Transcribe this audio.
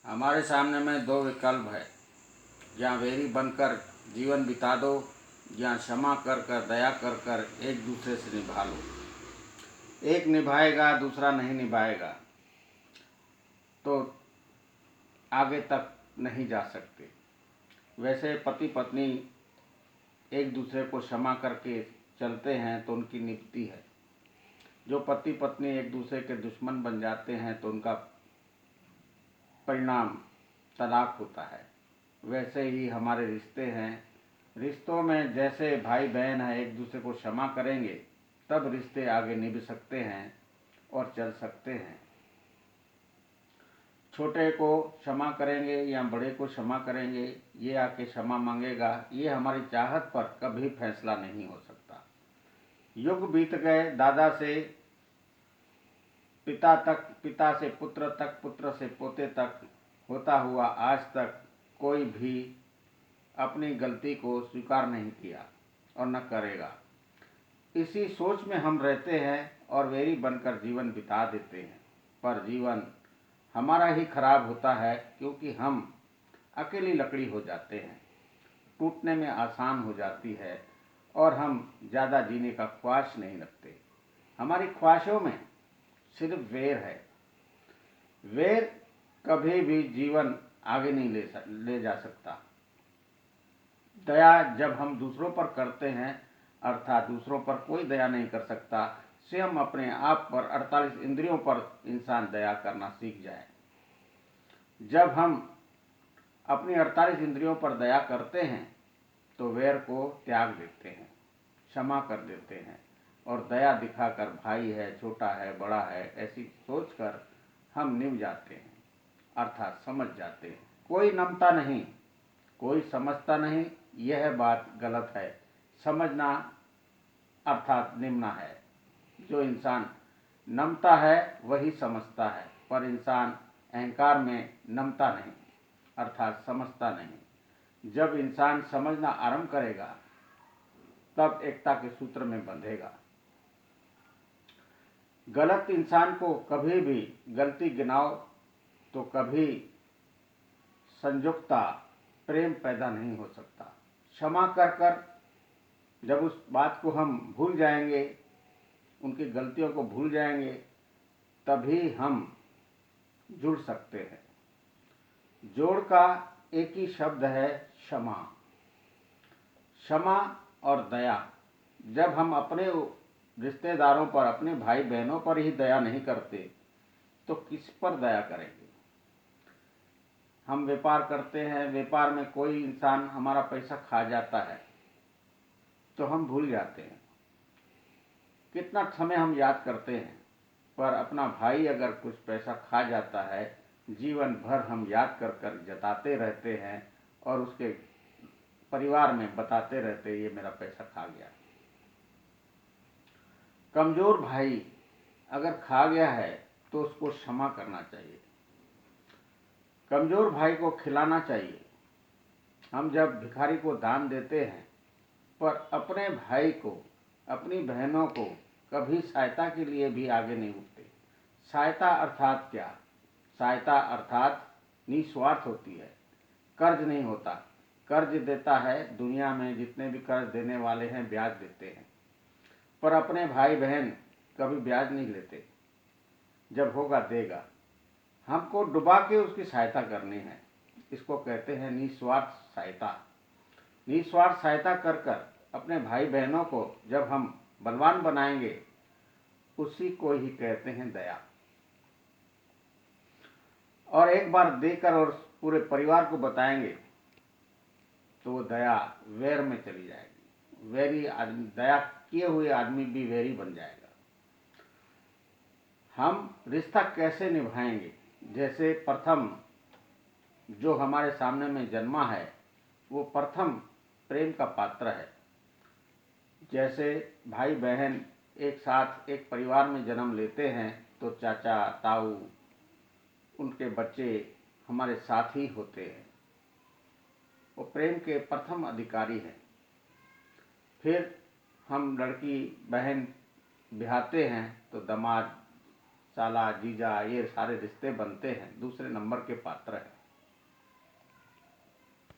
हमारे सामने में दो विकल्प है, या वैरी बनकर जीवन बिता दो, या क्षमा कर कर दया कर कर एक दूसरे से निभा लो। एक निभाएगा दूसरा नहीं निभाएगा तो आगे तक नहीं जा सकते। वैसे पति पत्नी एक दूसरे को क्षमा करके चलते हैं तो उनकी निभती है। जो पति पत्नी एक दूसरे के दुश्मन बन जाते हैं तो उनका परिणाम तलाक होता है। वैसे ही हमारे रिश्ते हैं, रिश्तों में जैसे भाई बहन है एक दूसरे को क्षमा करेंगे तब रिश्ते आगे निभ सकते हैं और चल सकते हैं। छोटे को क्षमा करेंगे या बड़े को क्षमा करेंगे, ये आके क्षमा मांगेगा, ये हमारी चाहत पर कभी फैसला नहीं हो सकता। युग बीत गए, दादा से पिता तक, पिता से पुत्र तक, पुत्र से पोते तक होता हुआ आज तक कोई भी अपनी गलती को स्वीकार नहीं किया और न करेगा। इसी सोच में हम रहते हैं और वैरी बनकर जीवन बिता देते हैं, पर जीवन हमारा ही खराब होता है क्योंकि हम अकेली लकड़ी हो जाते हैं, टूटने में आसान हो जाती है और हम ज़्यादा जीने का ख्वाहिश नहीं रखते। हमारी ख्वाहिशों में सिर्फ वैर है। वैर कभी भी जीवन आगे नहीं ले जा सकता। दया जब हम दूसरों पर करते हैं, अर्थात दूसरों पर कोई दया नहीं कर सकता, स्वयं अपने आप पर 48 इंद्रियों पर इंसान दया करना सीख जाए। जब हम अपनी 48 इंद्रियों पर दया करते हैं तो वैर को त्याग देते हैं, क्षमा कर देते हैं और दया दिखाकर भाई है, छोटा है, बड़ा है, ऐसी सोचकर हम निभ जाते हैं, अर्थात समझ जाते हैं। कोई नमता नहीं, कोई समझता नहीं, यह बात गलत है। समझना अर्थात निम्ना है। जो इंसान नमता है वही समझता है, पर इंसान अहंकार में नमता नहीं, अर्थात समझता नहीं। जब इंसान समझना आरंभ करेगा तब एकता के सूत्र में बंधेगा। गलत इंसान को कभी भी गलती गिनाओ तो कभी संयुक्ता प्रेम पैदा नहीं हो सकता। क्षमा कर कर जब उस बात को हम भूल जाएंगे, उनकी गलतियों को भूल जाएंगे, तभी हम जुड़ सकते हैं। जोड़ का एक ही शब्द है क्षमा। क्षमा और दया। जब हम अपने रिश्तेदारों पर, अपने भाई बहनों पर ही दया नहीं करते तो किस पर दया करेंगे। हम व्यापार करते हैं, व्यापार में कोई इंसान हमारा पैसा खा जाता है तो हम भूल जाते हैं। कितना समय हम याद करते हैं, पर अपना भाई अगर कुछ पैसा खा जाता है, जीवन भर हम याद कर कर जताते रहते हैं और उसके परिवार में बताते रहते हैं ये मेरा पैसा खा गया। कमजोर भाई अगर खा गया है तो उसको क्षमा करना चाहिए, कमजोर भाई को खिलाना चाहिए। हम जब भिखारी को दान देते हैं पर अपने भाई को, अपनी बहनों को कभी सहायता के लिए भी आगे नहीं उठते। सहायता अर्थात क्या? सहायता अर्थात निस्वार्थ होती है, कर्ज नहीं होता। कर्ज देता है, दुनिया में जितने भी कर्ज देने वाले हैं ब्याज देते हैं, पर अपने भाई बहन कभी ब्याज नहीं लेते। जब होगा देगा। हमको डुबा के उसकी सहायता करनी है, इसको कहते हैं निस्वार्थ सहायता। निस्वार्थ सहायता कर कर अपने भाई बहनों को जब हम बलवान बनाएंगे, उसी को ही कहते हैं दया। और एक बार देकर और पूरे परिवार को बताएंगे तो वो दया वैर में चली जाएगी। वैरी आदमी, दया किए हुए आदमी भी वैरी बन जाएगा। हम रिश्ता कैसे निभाएंगे? जैसे प्रथम जो हमारे सामने में जन्मा है वो प्रथम प्रेम का पात्र है। जैसे भाई बहन एक साथ एक परिवार में जन्म लेते हैं तो चाचा ताऊ उनके बच्चे हमारे साथ ही होते हैं, वो प्रेम के प्रथम अधिकारी हैं। फिर हम लड़की बहन ब्याहते हैं तो दामाद, साला, जीजा, ये सारे रिश्ते बनते हैं, दूसरे नंबर के पात्र हैं।